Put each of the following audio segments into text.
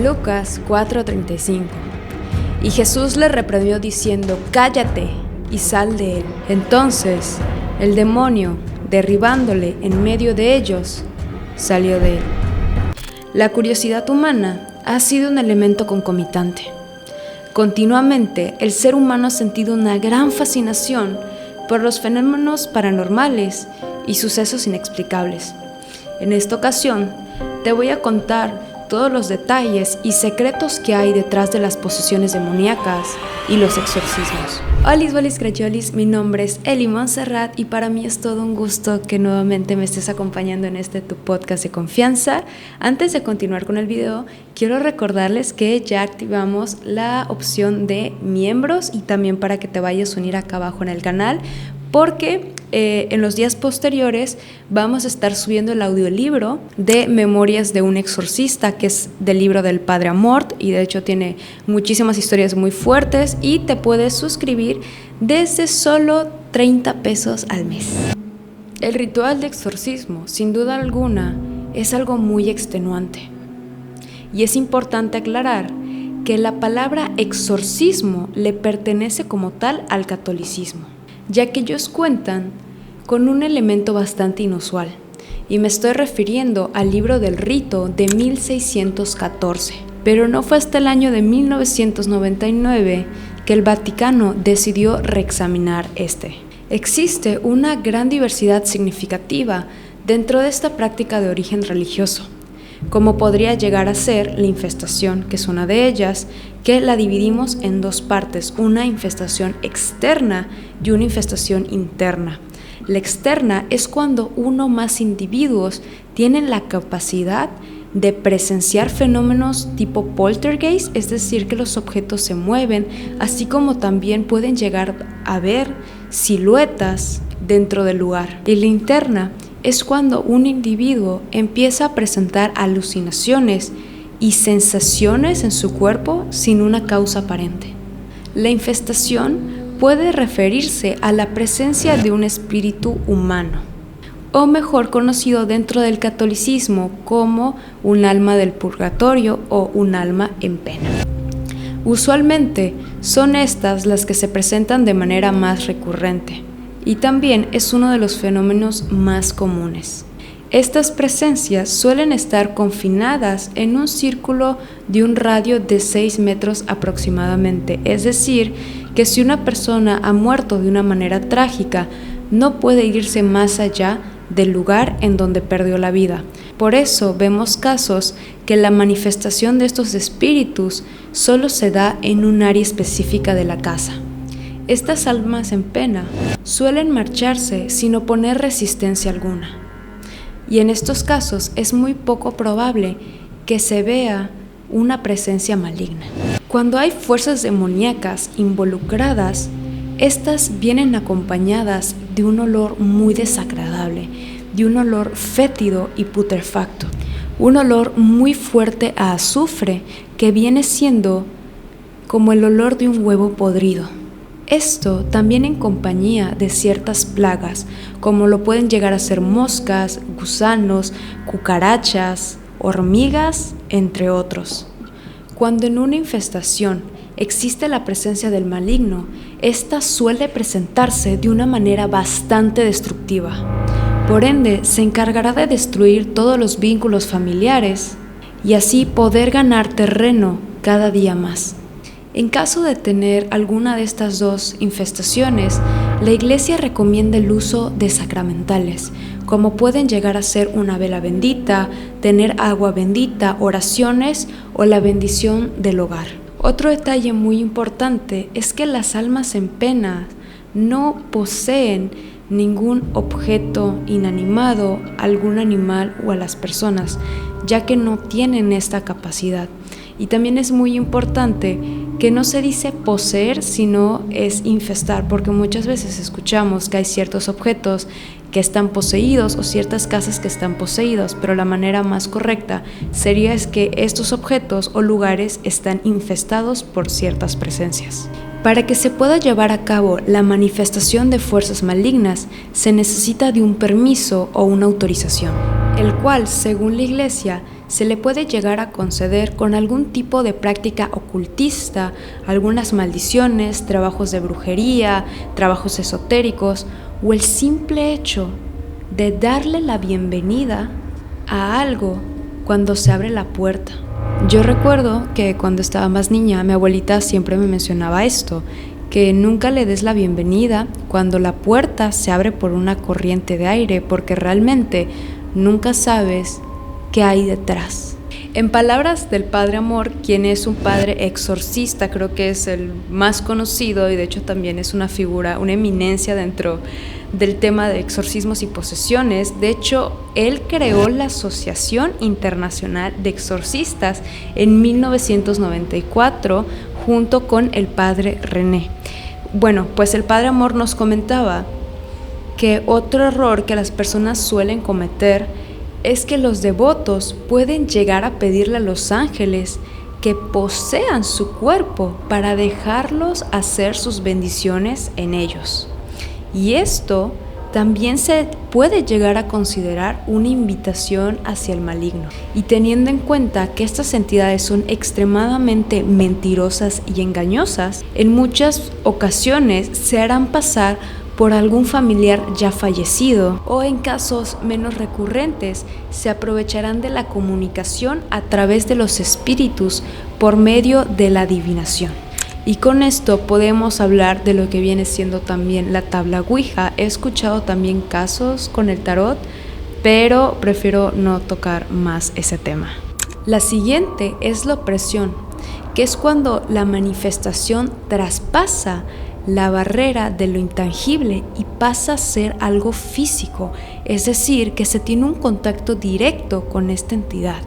Lucas 4:35. Y Jesús le reprendió diciendo: cállate y sal de él. Entonces el demonio, derribándole en medio de ellos, salió de él. La curiosidad humana ha sido un elemento concomitante. Continuamente el ser humano ha sentido una gran fascinación por los fenómenos paranormales y sucesos inexplicables. En esta ocasión te voy a contar todos los detalles y secretos que hay detrás de las posesiones demoníacas y los exorcismos. Hola, Crayolis, mi nombre es Eli Montserrat y para mí es todo un gusto que nuevamente me estés acompañando en tu podcast de confianza. Antes de continuar con el video, quiero recordarles que ya activamos la opción de miembros y también para que te vayas a unir acá abajo en el canal, porque en los días posteriores vamos a estar subiendo el audiolibro de Memorias de un exorcista, que es del libro del Padre Amort, y de hecho tiene muchísimas historias muy fuertes y te puedes suscribir desde solo 30 pesos al mes. El ritual de exorcismo, sin duda alguna, es algo muy extenuante. Y es importante aclarar que la palabra exorcismo le pertenece como tal al catolicismo, ya que ellos cuentan con un elemento bastante inusual, y me estoy refiriendo al libro del rito de 1614, pero no fue hasta el año de 1999 que el Vaticano decidió reexaminar Existe una gran diversidad significativa dentro de esta práctica de origen religioso, como podría llegar a ser la infestación, que es una de ellas, que la dividimos en dos partes, una infestación externa y una infestación interna. La externa es cuando uno o más individuos tienen la capacidad de presenciar fenómenos tipo poltergeist, es decir, que los objetos se mueven, así como también pueden llegar a ver siluetas dentro del lugar. Y la interna es cuando un individuo empieza a presentar alucinaciones y sensaciones en su cuerpo sin una causa aparente. La infestación puede referirse a la presencia de un espíritu humano, o mejor conocido dentro del catolicismo como un alma del purgatorio o un alma en pena. Usualmente son estas las que se presentan de manera más recurrente, y también es uno de los fenómenos más comunes. Estas presencias suelen estar confinadas en un círculo de un radio de 6 metros aproximadamente, es decir, que si una persona ha muerto de una manera trágica, no puede irse más allá del lugar en donde perdió la vida. Por eso vemos casos que la manifestación de estos espíritus solo se da en un área específica de la casa. Estas almas en pena suelen marcharse sin oponer resistencia alguna. Y en estos casos es muy poco probable que se vea una presencia maligna. Cuando hay fuerzas demoníacas involucradas, estas vienen acompañadas de un olor muy desagradable, de un olor fétido y putrefacto, un olor muy fuerte a azufre que viene siendo como el olor de un huevo podrido. Esto también en compañía de ciertas plagas, como lo pueden llegar a ser moscas, gusanos, cucarachas, hormigas, entre otros. Cuando en una infestación existe la presencia del maligno, esta suele presentarse de una manera bastante destructiva. Por ende, se encargará de destruir todos los vínculos familiares y así poder ganar terreno cada día más. En caso de tener alguna de estas dos infestaciones, la Iglesia recomienda el uso de sacramentales, como pueden llegar a ser una vela bendita, tener agua bendita, oraciones o la bendición del hogar. Otro detalle muy importante es que las almas en pena no poseen ningún objeto inanimado, algún animal o a las personas, ya que no tienen esta capacidad. Y también es muy importante que no se dice poseer, sino es infestar, porque muchas veces escuchamos que hay ciertos objetos que están poseídos o ciertas casas que están poseídos, pero la manera más correcta sería es que estos objetos o lugares están infestados por ciertas presencias. Para que se pueda llevar a cabo la manifestación de fuerzas malignas, se necesita de un permiso o una autorización, el cual, según la Iglesia, se le puede llegar a conceder con algún tipo de práctica ocultista, algunas maldiciones, trabajos de brujería, trabajos esotéricos o el simple hecho de darle la bienvenida a algo cuando se abre la puerta. Yo recuerdo que cuando estaba más niña, mi abuelita siempre me mencionaba esto, que nunca le des la bienvenida cuando la puerta se abre por una corriente de aire, porque realmente nunca sabes qué hay detrás. En palabras del Padre Amor, quien es un padre exorcista, creo que es el más conocido y de hecho también es una figura, una eminencia dentro del tema de exorcismos y posesiones. De hecho, él creó la Asociación Internacional de Exorcistas en 1994 junto con el Padre René. Bueno, pues el Padre Amor nos comentaba que otro error que las personas suelen cometer es que los devotos pueden llegar a pedirle a los ángeles que posean su cuerpo para dejarlos hacer sus bendiciones en ellos. Y esto también se puede llegar a considerar una invitación hacia el maligno. Y teniendo en cuenta que estas entidades son extremadamente mentirosas y engañosas, en muchas ocasiones se harán pasar por algún familiar ya fallecido, o en casos menos recurrentes se aprovecharán de la comunicación a través de los espíritus por medio de la adivinación. Y con esto podemos hablar de lo que viene siendo también la tabla Ouija. He escuchado también casos con el tarot, pero prefiero no tocar más ese tema. La siguiente es la opresión, que es cuando la manifestación traspasa la barrera de lo intangible y pasa a ser algo físico, es decir, que se tiene un contacto directo con esta entidad,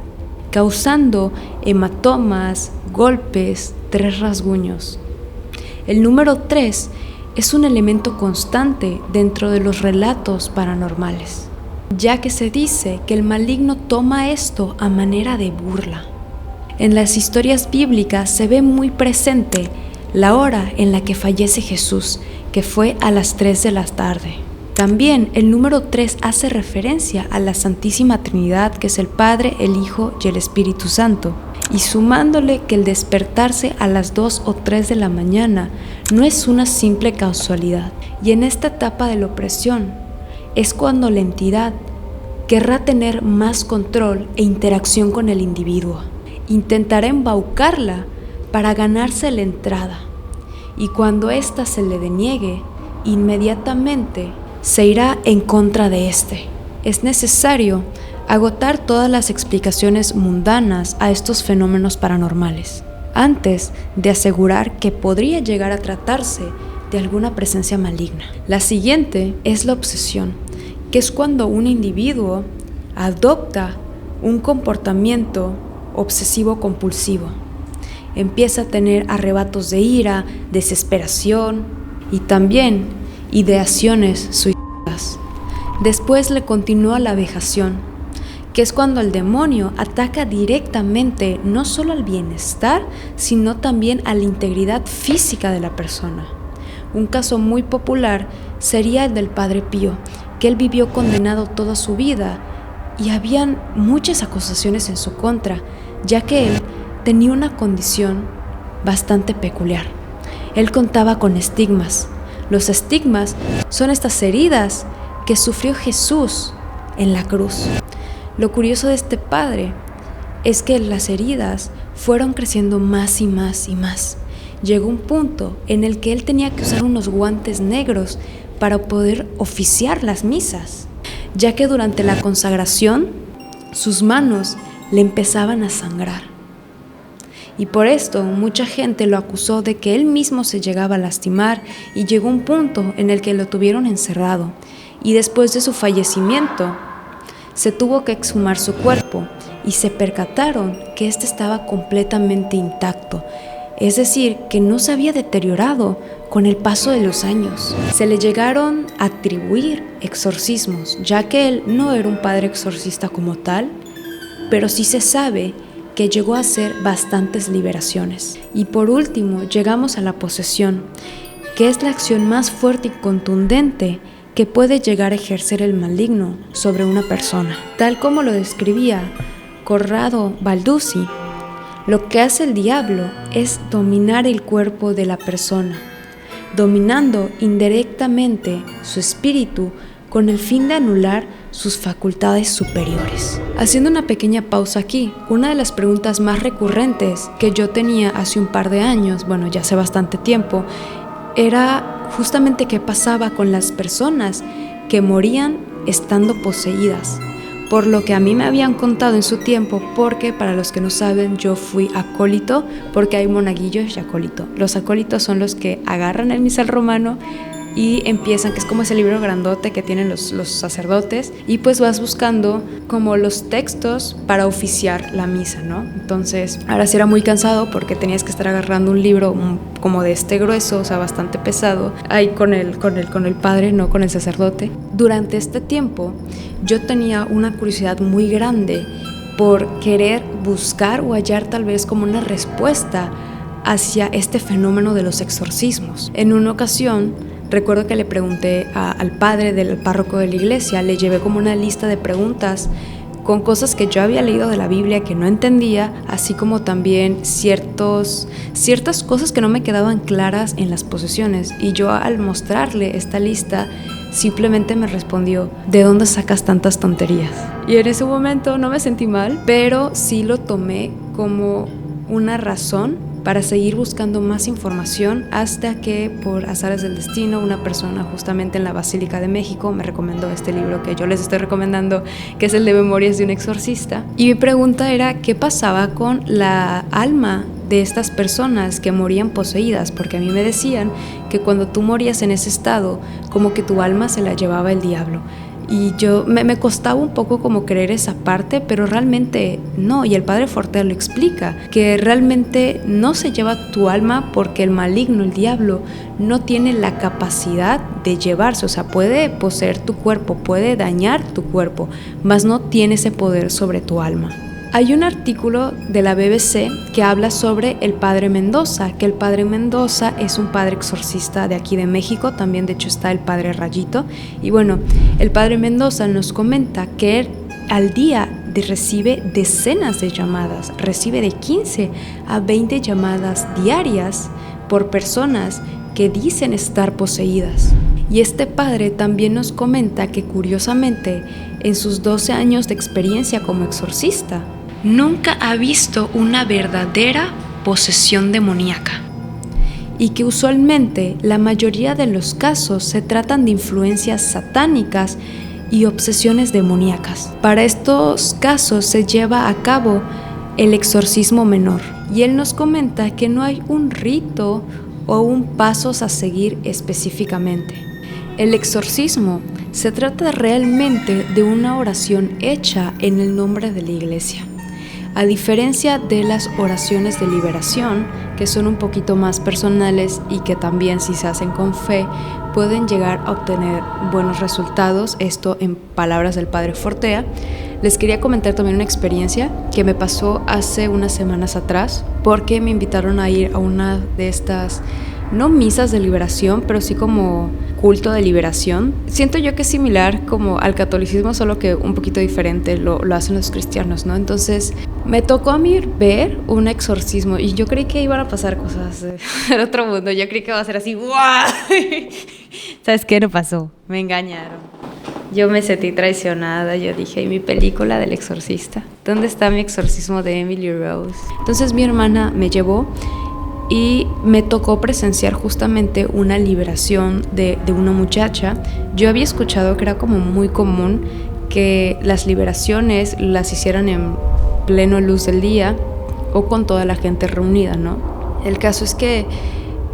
causando hematomas, golpes, 3 rasguños. El número 3 es un elemento constante dentro de los relatos paranormales, ya que se dice que el maligno toma esto a manera de burla. En las historias bíblicas se ve muy presente la hora en la que fallece Jesús, que fue a las 3 de la tarde. También el número 3 hace referencia a la Santísima Trinidad, que es el Padre, el Hijo y el Espíritu Santo. Y sumándole que el despertarse a las 2 o 3 de la mañana no es una simple casualidad. Y en esta etapa de la opresión es cuando la entidad querrá tener más control e interacción con el individuo. Intentará embaucarla para ganarse la entrada, y cuando ésta se le deniegue, inmediatamente se irá en contra de éste. Es necesario agotar todas las explicaciones mundanas a estos fenómenos paranormales, antes de asegurar que podría llegar a tratarse de alguna presencia maligna. La siguiente es la obsesión, que es cuando un individuo adopta un comportamiento obsesivo-compulsivo. Empieza a tener arrebatos de ira, desesperación y también ideaciones suicidas. Después le continúa la vejación, que es cuando el demonio ataca directamente no solo al bienestar, sino también a la integridad física de la persona. Un caso muy popular sería el del Padre Pío, que él vivió condenado toda su vida y habían muchas acusaciones en su contra, ya que él tenía una condición bastante peculiar. Él contaba con estigmas. Los estigmas son estas heridas que sufrió Jesús en la cruz. Lo curioso de este padre es que las heridas fueron creciendo más y más y más. Llegó un punto en el que él tenía que usar unos guantes negros para poder oficiar las misas, ya que durante la consagración sus manos le empezaban a sangrar. Y por esto mucha gente lo acusó de que él mismo se llegaba a lastimar y llegó un punto en el que lo tuvieron encerrado. Y después de su fallecimiento, se tuvo que exhumar su cuerpo y se percataron que éste estaba completamente intacto. Es decir, que no se había deteriorado con el paso de los años. Se le llegaron a atribuir exorcismos, ya que él no era un padre exorcista como tal, pero sí se sabe que llegó a hacer bastantes liberaciones. Y por último, llegamos a la posesión, que es la acción más fuerte y contundente que puede llegar a ejercer el maligno sobre una persona. Tal como lo describía Corrado Balduzzi, lo que hace el diablo es dominar el cuerpo de la persona, dominando indirectamente su espíritu con el fin de anular sus facultades superiores. Haciendo una pequeña pausa aquí, una de las preguntas más recurrentes que yo tenía hace un par de años, bueno, ya hace bastante tiempo, era justamente qué pasaba con las personas que morían estando poseídas. Por lo que a mí me habían contado en su tiempo, porque para los que no saben, yo fui acólito, porque hay monaguillos y acólito. Los acólitos son los que agarran el misal romano y empiezan, que es como ese libro grandote que tienen los sacerdotes, y pues vas buscando como los textos para oficiar la misa, ¿no? Entonces, ahora sí era muy cansado porque tenías que estar agarrando un libro como de este grueso, o sea, bastante pesado, ahí con el padre, no con el sacerdote. Durante este tiempo, yo tenía una curiosidad muy grande por querer buscar o hallar tal vez como una respuesta hacia este fenómeno de los exorcismos. En una ocasión, recuerdo que le pregunté al padre del párroco de la iglesia, le llevé como una lista de preguntas con cosas que yo había leído de la Biblia que no entendía, así como también ciertas cosas que no me quedaban claras en las posesiones. Y yo, al mostrarle esta lista, simplemente me respondió: ¿de dónde sacas tantas tonterías? Y en ese momento no me sentí mal, pero sí lo tomé como una razón para seguir buscando más información, hasta que por azares del destino una persona justamente en la Basílica de México me recomendó este libro que yo les estoy recomendando, que es el de Memorias de un exorcista. Y mi pregunta era qué pasaba con la alma de estas personas que morían poseídas, porque a mí me decían que cuando tú morías en ese estado, como que tu alma se la llevaba el diablo. Y yo me costaba un poco como creer esa parte, pero realmente no. Y el padre Fortea lo explica, que realmente no se lleva tu alma porque el maligno, el diablo, no tiene la capacidad de llevarse. O sea, puede poseer tu cuerpo, puede dañar tu cuerpo, mas no tiene ese poder sobre tu alma. Hay un artículo de la BBC que habla sobre el padre Mendoza, que el padre Mendoza es un padre exorcista de aquí de México, también de hecho está el padre Rayito. Y bueno, el padre Mendoza nos comenta que él al día recibe decenas de llamadas, recibe de 15 a 20 llamadas diarias por personas que dicen estar poseídas. Y este padre también nos comenta que curiosamente, en sus 12 años de experiencia como exorcista, nunca ha visto una verdadera posesión demoníaca, y que usualmente la mayoría de los casos se tratan de influencias satánicas y obsesiones demoníacas. Para estos casos se lleva a cabo el exorcismo menor, y él nos comenta que no hay un rito o un pasos a seguir específicamente. El exorcismo se trata realmente de una oración hecha en el nombre de la iglesia. A diferencia de las oraciones de liberación, que son un poquito más personales y que también, si se hacen con fe, pueden llegar a obtener buenos resultados, esto en palabras del padre Fortea, les quería comentar también una experiencia que me pasó hace unas semanas atrás, porque me invitaron a ir a una de estas, no misas de liberación, pero sí como culto de liberación. Siento yo que es similar como al catolicismo, solo que un poquito diferente, lo hacen los cristianos, ¿no? Entonces me tocó a mí ver un exorcismo y yo creí que iban a pasar cosas del otro mundo. Yo creí que iba a ser así, ¡guau! ¿Sabes qué? No pasó, me engañaron. Yo me sentí traicionada. Yo dije, ¿y mi película del exorcista? ¿Dónde está mi exorcismo de Emily Rose? Entonces mi hermana me llevó y me tocó presenciar justamente una liberación de una muchacha. Yo había escuchado que era como muy común que las liberaciones las hicieran en pleno luz del día o con toda la gente reunida, ¿no? El caso es que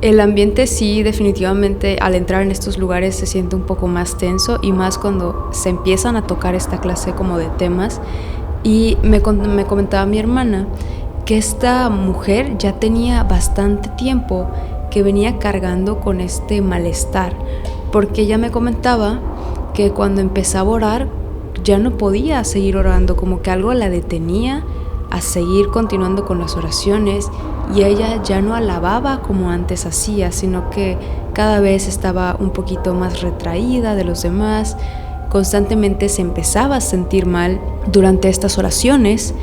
el ambiente sí, definitivamente, al entrar en estos lugares se siente un poco más tenso, y más cuando se empiezan a tocar esta clase como de temas. Y me comentaba mi hermana que esta mujer ya tenía bastante tiempo que venía cargando con este malestar, porque ella me comentaba que cuando empezaba a orar ya no podía seguir orando, como que algo la detenía a seguir continuando con las oraciones, y ella ya no alababa como antes hacía, sino que cada vez estaba un poquito más retraída de los demás. Constantemente se empezaba a sentir mal durante estas oraciones,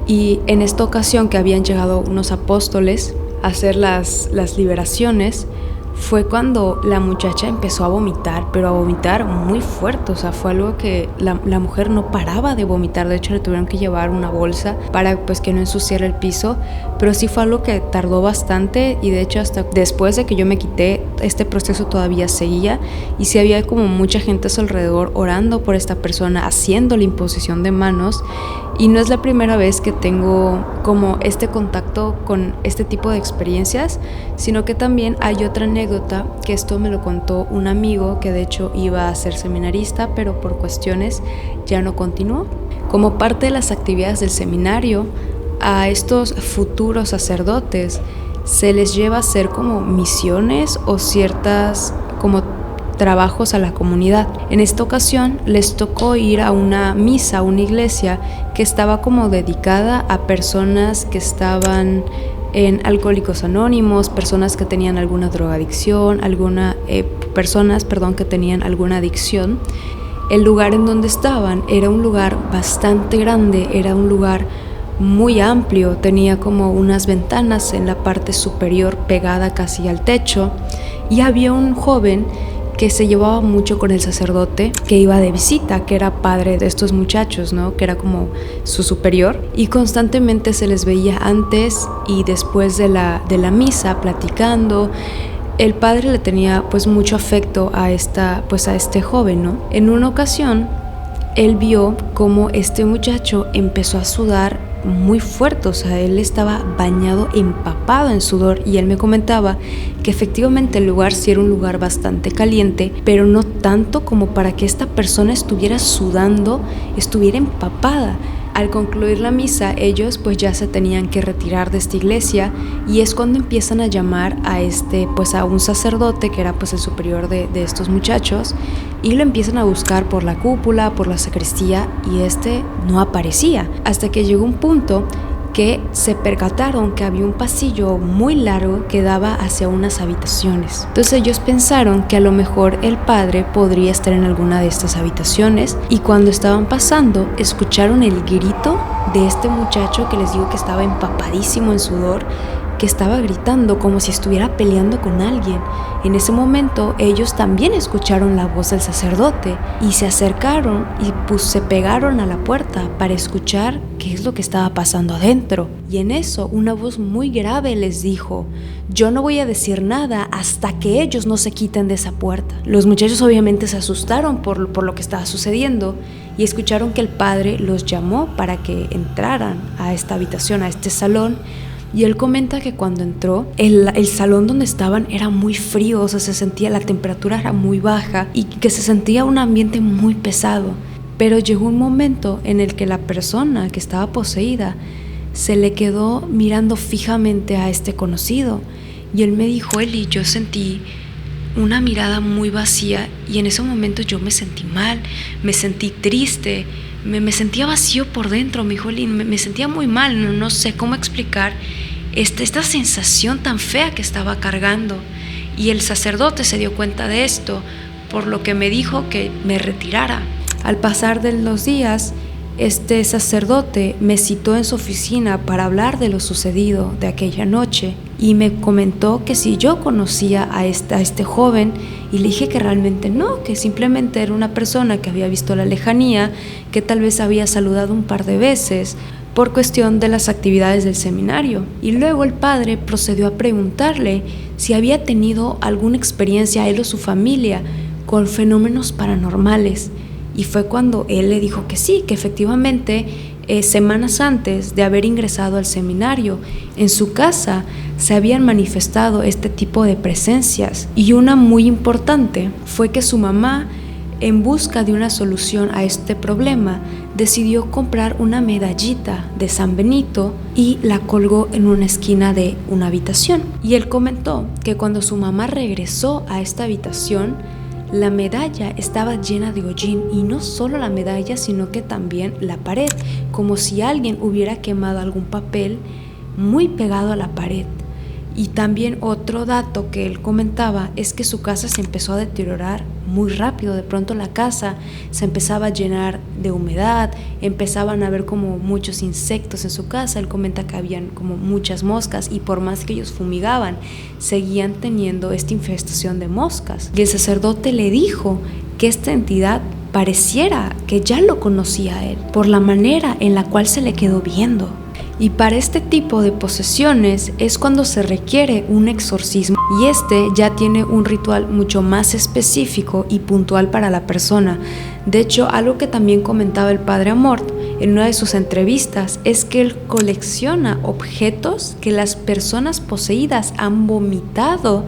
Y en esta ocasión que habían llegado unos apóstoles a hacer las liberaciones, fue cuando la muchacha empezó a vomitar, pero a vomitar muy fuerte. O sea, fue algo que la mujer no paraba de vomitar. De hecho, le tuvieron que llevar una bolsa para pues que no ensuciara el piso. Pero sí fue algo que tardó bastante, y de hecho hasta después de que yo me quité, este proceso todavía seguía. Y sí había como mucha gente a su alrededor orando por esta persona, haciendo la imposición de manos. Y no es la primera vez que tengo como este contacto con este tipo de experiencias, sino que también hay otra anécdota, que esto me lo contó un amigo que de hecho iba a ser seminarista, pero por cuestiones ya no continuó. Como parte de las actividades del seminario, a estos futuros sacerdotes se les lleva a hacer como misiones o ciertas como trabajos a la comunidad. En esta ocasión les tocó ir a una misa, a una iglesia que estaba como dedicada a personas que estaban en Alcohólicos Anónimos, personas que tenían alguna drogadicción, personas que tenían alguna adicción. El lugar en donde estaban era un lugar bastante grande, era un lugar muy amplio, tenía como unas ventanas en la parte superior pegada casi al techo, y había un joven que se llevaba mucho con el sacerdote que iba de visita, que era padre de estos muchachos, ¿no? Que era como su superior, y constantemente se les veía antes y después de la misa platicando. El padre le tenía pues mucho afecto a este joven, ¿no? En una ocasión él vio cómo este muchacho empezó a sudar muy fuerte, o sea, él estaba bañado, empapado en sudor, y él me comentaba que efectivamente el lugar sí era un lugar bastante caliente, pero no tanto como para que esta persona estuviera sudando, estuviera empapada. Al concluir la misa, ellos pues ya se tenían que retirar de esta iglesia, y es cuando empiezan a llamar a un sacerdote que era pues el superior de estos muchachos, y lo empiezan a buscar por la cúpula, por la sacristía, y no aparecía, hasta que llegó un punto que se percataron que había un pasillo muy largo que daba hacia unas habitaciones. Entonces ellos pensaron que a lo mejor el padre podría estar en alguna de estas habitaciones, y cuando estaban pasando escucharon el grito de este muchacho que les digo que estaba empapadísimo en sudor, que estaba gritando como si estuviera peleando con alguien. En ese momento ellos también escucharon la voz del sacerdote y se acercaron y se pegaron a la puerta para escuchar qué es lo que estaba pasando adentro. Y en eso una voz muy grave les dijo: yo no voy a decir nada hasta que ellos no se quiten de esa puerta. Los muchachos obviamente se asustaron por lo que estaba sucediendo, y escucharon que el padre los llamó para que entraran a esta habitación, a este salón. Y él comenta que cuando entró, el salón donde estaban era muy frío, o sea, la temperatura era muy baja, y que se sentía un ambiente muy pesado. Pero llegó un momento en el que la persona que estaba poseída se le quedó mirando fijamente a este conocido, y él me dijo: Eli, yo sentí una mirada muy vacía, y en ese momento yo me sentí mal, me sentí triste, me sentía vacío por dentro. Me dijo: Eli, me sentía muy mal, no sé cómo explicar esta sensación tan fea que estaba cargando. Y el sacerdote se dio cuenta de esto, por lo que me dijo que me retirara. Al pasar de los días, este sacerdote me citó en su oficina para hablar de lo sucedido de aquella noche, y me comentó que si yo conocía a este joven, y le dije que realmente no, que simplemente era una persona que había visto la lejanía, que tal vez había saludado un par de veces por cuestión de las actividades del seminario. Y luego el padre procedió a preguntarle si había tenido alguna experiencia él o su familia con fenómenos paranormales. Y fue cuando él le dijo que sí, que efectivamente semanas antes de haber ingresado al seminario, en su casa se habían manifestado este tipo de presencias. Y una muy importante fue que su mamá, en busca de una solución a este problema, decidió comprar una medallita de San Benito y la colgó en una esquina de una habitación. Y él comentó que cuando su mamá regresó a esta habitación, la medalla estaba llena de hollín, y no solo la medalla, sino que también la pared, como si alguien hubiera quemado algún papel muy pegado a la pared. Y también otro dato que él comentaba es que su casa se empezó a deteriorar muy rápido. De pronto la casa se empezaba a llenar de humedad, empezaban a haber como muchos insectos en su casa. Él comenta que habían como muchas moscas y por más que ellos fumigaban, seguían teniendo esta infestación de moscas. Y el sacerdote le dijo que esta entidad pareciera que ya lo conocía a él por la manera en la cual se le quedó viendo. Y para este tipo de posesiones es cuando se requiere un exorcismo, y este ya tiene un ritual mucho más específico y puntual para la persona. De hecho, algo que también comentaba el padre Amort en una de sus entrevistas es que él colecciona objetos que las personas poseídas han vomitado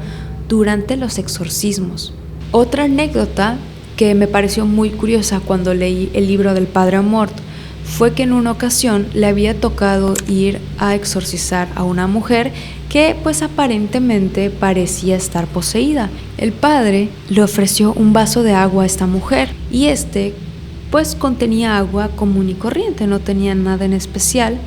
durante los exorcismos. Otra anécdota que me pareció muy curiosa cuando leí el libro del padre Amort fue que en una ocasión le había tocado ir a exorcizar a una mujer que pues aparentemente parecía estar poseída. El padre le ofreció un vaso de agua a esta mujer y pues contenía agua común y corriente, no tenía nada en especial,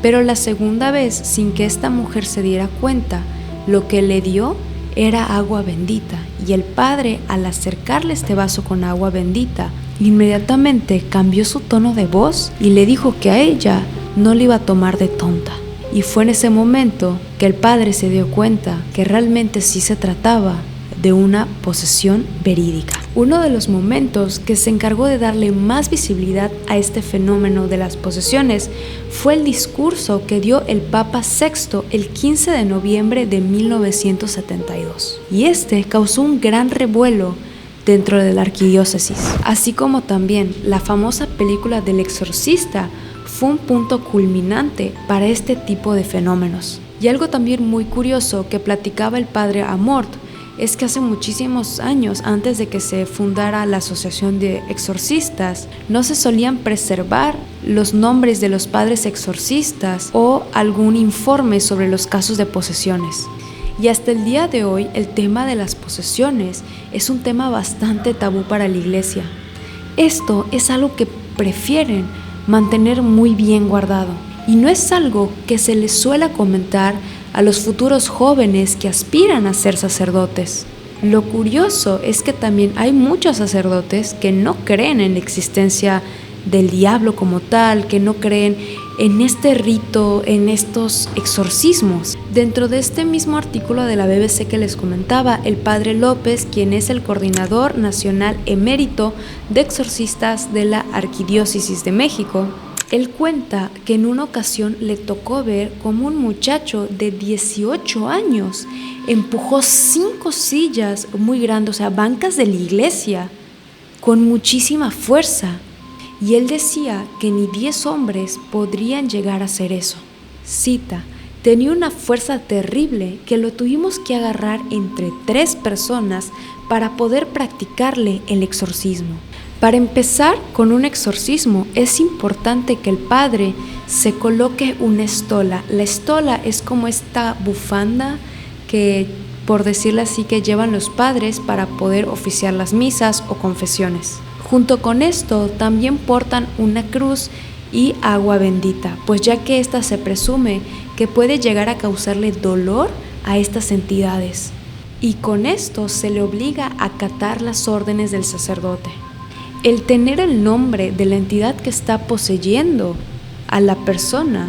pero la segunda vez, sin que esta mujer se diera cuenta, lo que le dio era agua bendita, y el padre, al acercarle este vaso con agua bendita, inmediatamente cambió su tono de voz y le dijo que a ella no le iba a tomar de tonta. Y fue en ese momento que el padre se dio cuenta que realmente sí se trataba de una posesión verídica. Uno de los momentos que se encargó de darle más visibilidad a este fenómeno de las posesiones fue el discurso que dio el Papa VI el 15 de noviembre de 1972. Y causó un gran revuelo dentro de la arquidiócesis, así como también la famosa película del exorcista fue un punto culminante para este tipo de fenómenos. Y algo también muy curioso que platicaba el padre Amort es que hace muchísimos años, antes de que se fundara la Asociación de Exorcistas, no se solían preservar los nombres de los padres exorcistas o algún informe sobre los casos de posesiones. Y hasta el día de hoy, el tema de las posesiones es un tema bastante tabú para la iglesia. Esto es algo que prefieren mantener muy bien guardado, y no es algo que se les suele comentar a los futuros jóvenes que aspiran a ser sacerdotes. Lo curioso es que también hay muchos sacerdotes que no creen en la existencia del diablo como tal, que no creen en este rito, en estos exorcismos. Dentro de este mismo artículo de la BBC que les comentaba, el padre López, quien es el coordinador nacional emérito de exorcistas de la Arquidiócesis de México, él cuenta que en una ocasión le tocó ver cómo un muchacho de 18 años empujó 5 sillas muy grandes, o sea, bancas de la iglesia, con muchísima fuerza. Y él decía que ni 10 hombres podrían llegar a hacer eso. Cita: tenía una fuerza terrible que lo tuvimos que agarrar entre 3 personas para poder practicarle el exorcismo. Para empezar con un exorcismo es importante que el padre se coloque una estola. La estola es como esta bufanda que, por decirlo así, que llevan los padres para poder oficiar las misas o confesiones. Junto con esto también portan una cruz y agua bendita, pues ya que esta se presume que puede llegar a causarle dolor a estas entidades. Y con esto se le obliga a acatar las órdenes del sacerdote. El tener el nombre de la entidad que está poseyendo a la persona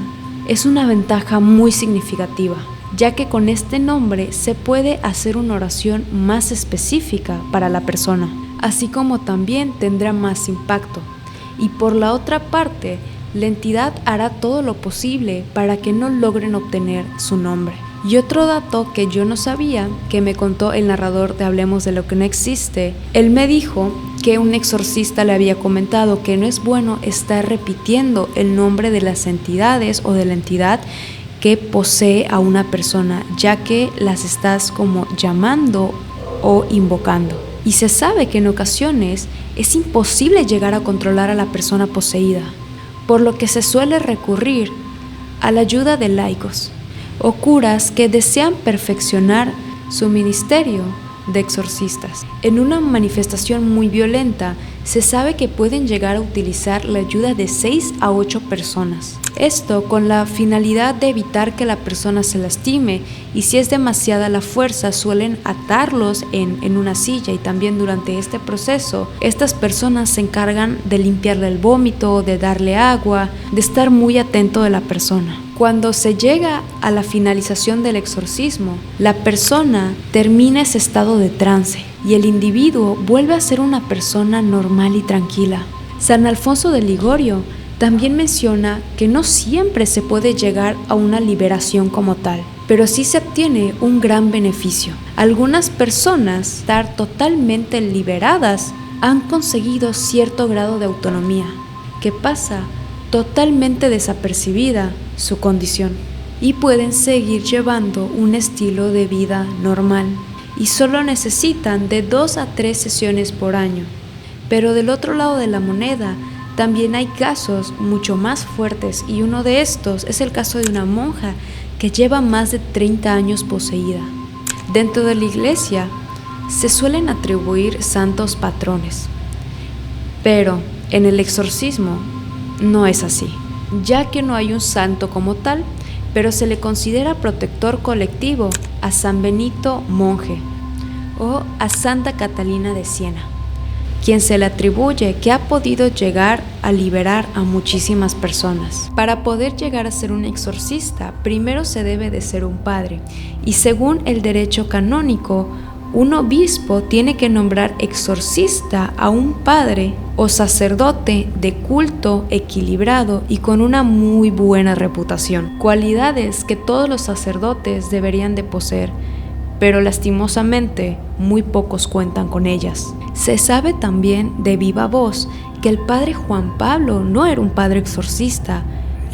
es una ventaja muy significativa, ya que con este nombre se puede hacer una oración más específica para la persona, así como también tendrá más impacto. Y por la otra parte, la entidad hará todo lo posible para que no logren obtener su nombre. Y otro dato que yo no sabía, que me contó el narrador de Hablemos de lo que no existe, él me dijo que un exorcista le había comentado que no es bueno estar repitiendo el nombre de las entidades o de la entidad que posee a una persona, ya que las estás como llamando o invocando. Y se sabe que en ocasiones es imposible llegar a controlar a la persona poseída, por lo que se suele recurrir a la ayuda de laicos o curas que desean perfeccionar su ministerio de exorcistas. En una manifestación muy violenta, se sabe que pueden llegar a utilizar la ayuda de 6 a 8 personas. Esto con la finalidad de evitar que la persona se lastime, y si es demasiada la fuerza suelen atarlos en una silla, y también durante este proceso estas personas se encargan de limpiarle el vómito, de darle agua, de estar muy atento de la persona. Cuando se llega a la finalización del exorcismo, la persona termina ese estado de trance y el individuo vuelve a ser una persona normal y tranquila. San Alfonso de Ligorio también menciona que no siempre se puede llegar a una liberación como tal, pero sí se obtiene un gran beneficio. Algunas personas, estar totalmente liberadas, han conseguido cierto grado de autonomía, que pasa totalmente desapercibida su condición, y pueden seguir llevando un estilo de vida normal, y solo necesitan de 2 a 3 sesiones por año. Pero del otro lado de la moneda también hay casos mucho más fuertes, y uno de estos es el caso de una monja que lleva más de 30 años poseída. Dentro de la iglesia se suelen atribuir santos patrones, pero en el exorcismo no es así, ya que no hay un santo como tal, pero se le considera protector colectivo a San Benito monje o a Santa Catalina de Siena, quien se le atribuye que ha podido llegar a liberar a muchísimas personas. Para poder llegar a ser un exorcista, primero se debe de ser un padre, y según el derecho canónico, un obispo tiene que nombrar exorcista a un padre o sacerdote de culto equilibrado y con una muy buena reputación, cualidades que todos los sacerdotes deberían de poseer, pero lastimosamente muy pocos cuentan con ellas. Se sabe también de viva voz que el padre Juan Pablo no era un padre exorcista,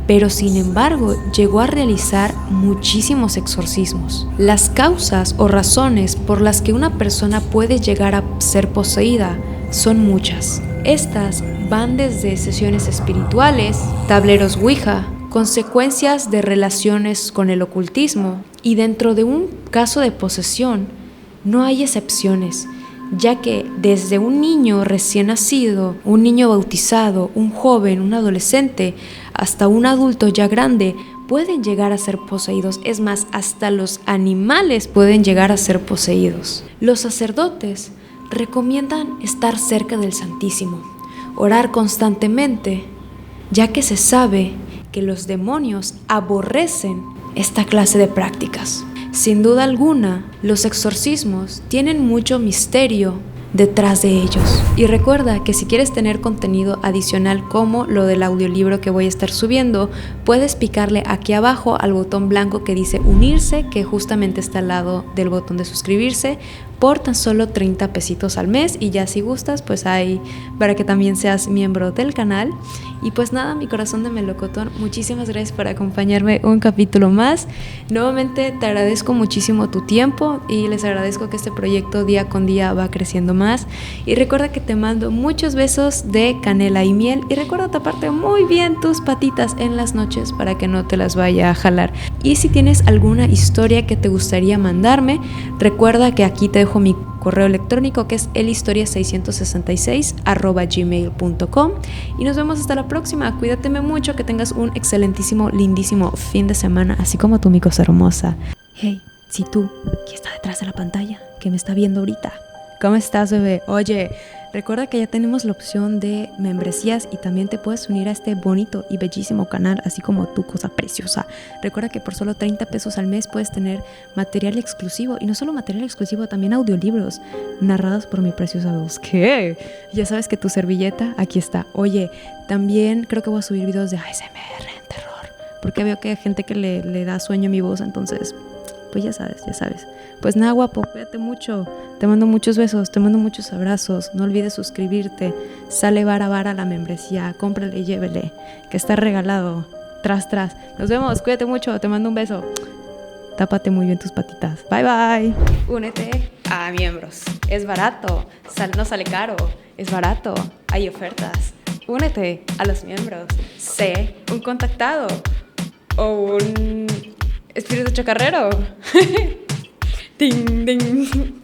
pero sin embargo llegó a realizar muchísimos exorcismos. Las causas o razones por las que una persona puede llegar a ser poseída son muchas. Estas van desde sesiones espirituales, tableros Ouija, consecuencias de relaciones con el ocultismo, y dentro de un caso de posesión no hay excepciones, ya que desde un niño recién nacido, un niño bautizado, un joven, un adolescente, hasta un adulto ya grande, pueden llegar a ser poseídos. Es más, hasta los animales pueden llegar a ser poseídos. Los sacerdotes recomiendan estar cerca del Santísimo, orar constantemente, ya que se sabe que los demonios aborrecen esta clase de prácticas. Sin duda alguna, los exorcismos tienen mucho misterio detrás de ellos. Y recuerda que si quieres tener contenido adicional como lo del audiolibro que voy a estar subiendo, puedes picarle aquí abajo al botón blanco que dice unirse, que justamente está al lado del botón de suscribirse, por tan solo 30 pesitos al mes, y ya si gustas pues ahí para que también seas miembro del canal. Y pues nada, mi corazón de melocotón, muchísimas gracias por acompañarme un capítulo más. Nuevamente te agradezco muchísimo tu tiempo y les agradezco que este proyecto día con día va creciendo más. Y recuerda que te mando muchos besos de canela y miel, y recuerda taparte muy bien tus patitas en las noches para que no te las vaya a jalar. Y si tienes alguna historia que te gustaría mandarme, recuerda que aquí te dejo mi correo electrónico, que es elhistoria666@gmail.com, y nos vemos hasta la próxima. Cuídateme mucho, que tengas un excelentísimo, lindísimo fin de semana, así como tú, mi cosa hermosa. Hey, si tú, que está detrás de la pantalla, que me está viendo ahorita, ¿cómo estás, bebé? Oye, recuerda que ya tenemos la opción de membresías y también te puedes unir a este bonito y bellísimo canal, así como tu cosa preciosa. Recuerda que por solo 30 pesos al mes puedes tener material exclusivo, y no solo material exclusivo, también audiolibros narrados por mi preciosa voz. ¿Qué? Ya sabes que tu servilleta aquí está. Oye, también creo que voy a subir videos de ASMR en terror, porque veo que hay gente que le da sueño a mi voz, entonces pues ya sabes. Pues nada, guapo, cuídate mucho. Te mando muchos besos, te mando muchos abrazos. No olvides suscribirte. Sale vara la membresía. Cómprale y llévele, que está regalado. Tras. Nos vemos, cuídate mucho, te mando un beso. Tápate muy bien tus patitas. Bye, bye. Únete a miembros. Es barato. No sale caro. Es barato. Hay ofertas. Únete a los miembros. Sé un contactado o un espíritu chacarrero. Ding, ding.